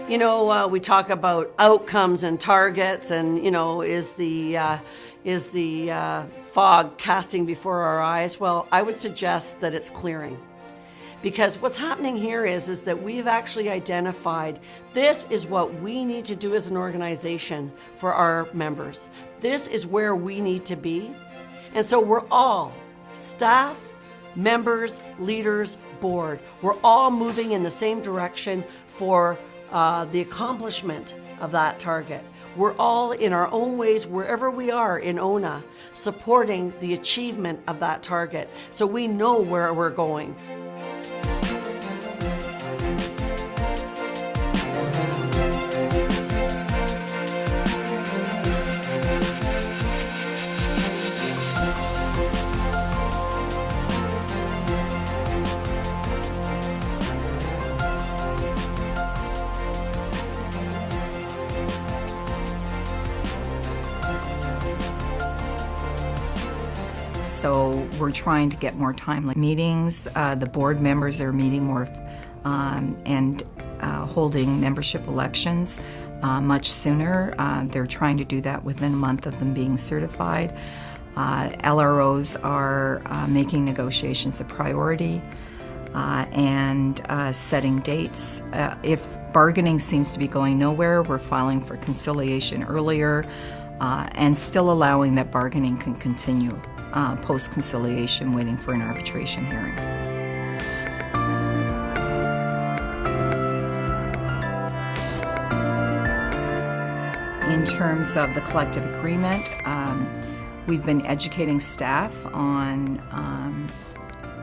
We talk about outcomes and targets, and is the fog casting before our eyes? Well, I would suggest that it's clearing. Because what's happening here is that we've actually identified this is what we need to do as an organization for our members. This is where we need to be. And so we're all, staff, members, leaders, board, we're all moving in the same direction for the accomplishment of that target. We're all in our own ways, wherever we are in ONA, supporting the achievement of that target. So we know where we're going. So we're trying to get more timely meetings. The board members are meeting more and holding membership elections much sooner. They're trying to do that within a month of them being certified. LROs are making negotiations a priority and setting dates. If bargaining seems to be going nowhere, we're filing for conciliation earlier and still allowing that bargaining can continue. Post-conciliation, waiting for an arbitration hearing. In terms of the collective agreement, we've been educating staff on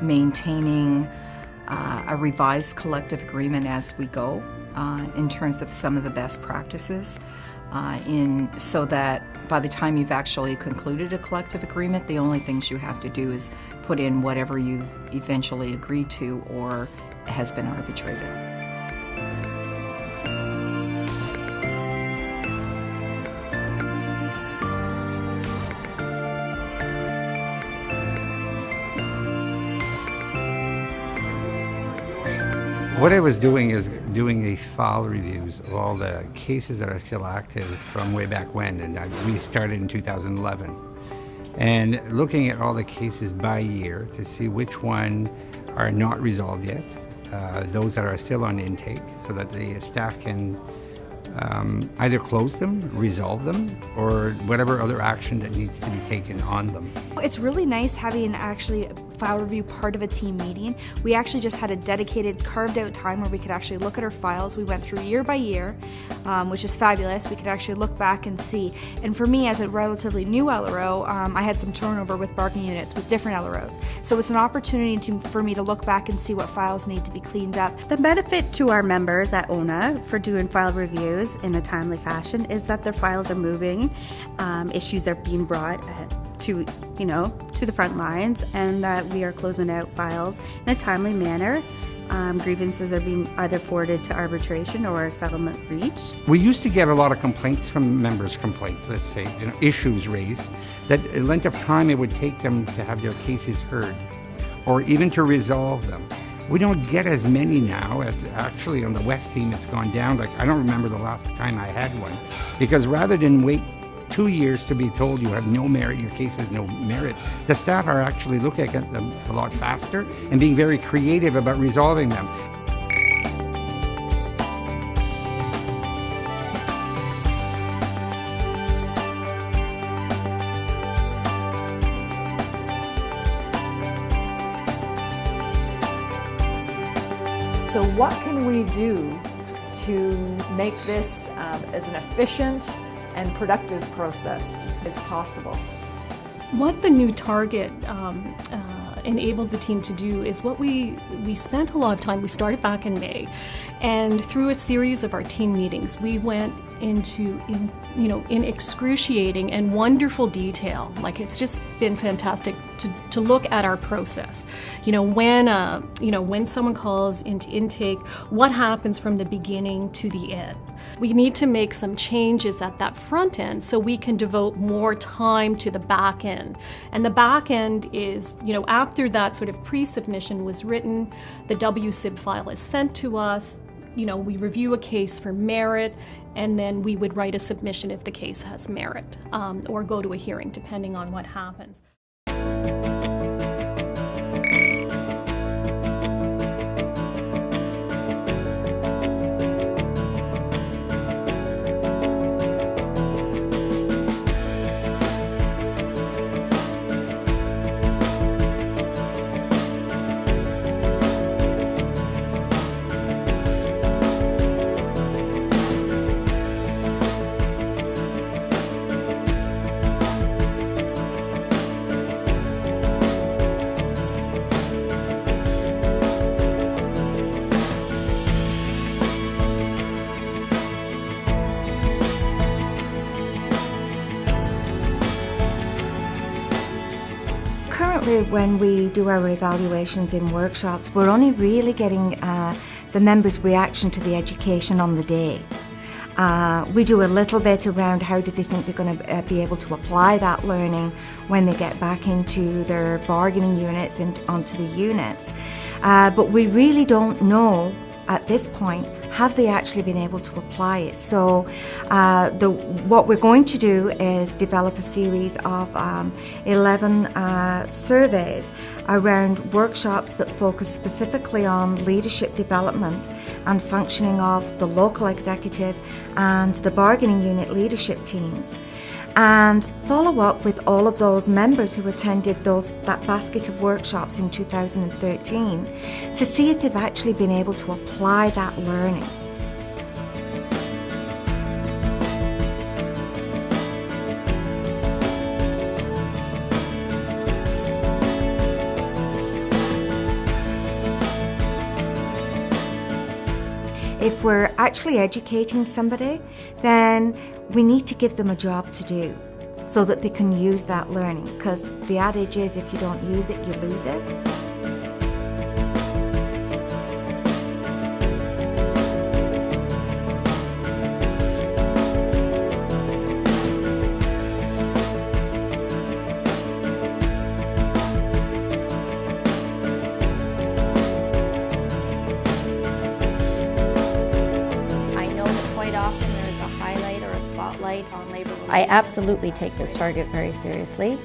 maintaining a revised collective agreement as we go in terms of some of the best practices. So that by the time you've actually concluded a collective agreement, the only things you have to do is put in whatever you've eventually agreed to or has been arbitrated. What I was doing is doing a file reviews of all the cases that are still active from way back when, and we started in 2011. And looking at all the cases by year to see which one are not resolved yet, those that are still on intake, so that the staff can either close them, resolve them, or whatever other action that needs to be taken on them. It's really nice having actually file review part of a team meeting. We actually just had a dedicated carved out time where we could actually look at our files. We went through year by year, which is fabulous. We could actually look back and see. And for me, as a relatively new LRO, I had some turnover with bargaining units with different LROs. So it's an opportunity for me to look back and see what files need to be cleaned up. The benefit to our members at ONA for doing file reviews in a timely fashion is that their files are moving, issues are being brought to the front lines, and that we are closing out files in a timely manner. Grievances are being either forwarded to arbitration or a settlement reached. We used to get a lot of complaints from members' complaints, let's say, issues raised, that a length of time it would take them to have their cases heard or even to resolve them. We don't get as many now. As actually on the West team, it's gone down. Like, I don't remember the last time I had one, because rather than wait 2 years to be told you have no merit, your case has no merit, the staff are actually looking at them a lot faster and being very creative about resolving them. So what can we do to make this as an efficient and productive process as possible? What the new target enabled the team to do is what we spent a lot of time. We started back in May, and through a series of our team meetings, we went into in excruciating and wonderful detail. Like, it's just been fantastic to look at our process. When someone calls into intake, what happens from the beginning to the end. We need to make some changes at that front end so we can devote more time to the back end. And the back end is, after that sort of pre-submission was written, the WSIB file is sent to us. we review a case for merit, and then we would write a submission if the case has merit, or go to a hearing, depending on what happens. Currently, when we do our evaluations in workshops, we're only really getting the members' reaction to the education on the day. We do a little bit around how do they think they're going to be able to apply that learning when they get back into their bargaining units and onto the units. But we really don't know at this point, have they actually been able to apply it? So what we're going to do is develop a series of 11 surveys around workshops that focus specifically on leadership development and functioning of the local executive and the bargaining unit leadership teams, and follow up with all of those members who attended that basket of workshops in 2013 to see if they've actually been able to apply that learning. If we're actually educating somebody, then we need to give them a job to do so that they can use that learning, because the adage is if you don't use it, you lose it. On labor relations. I absolutely take this target very seriously.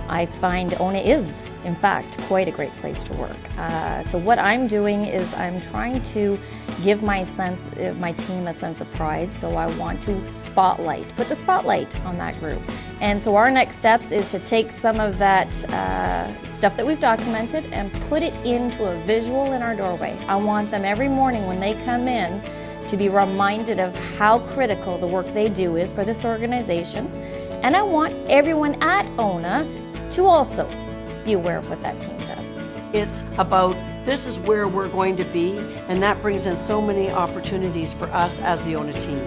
I find ONA is, in fact, quite a great place to work. So what I'm doing is I'm trying to give my team a sense of pride. So I want to put the spotlight on that group. And so our next steps is to take some of that stuff that we've documented and put it into a visual in our doorway. I want them every morning when they come in to be reminded of how critical the work they do is for this organization. And I want everyone at ONA to also be aware of what that team does. It's about this is where we're going to be, and that brings in so many opportunities for us as the ONA team.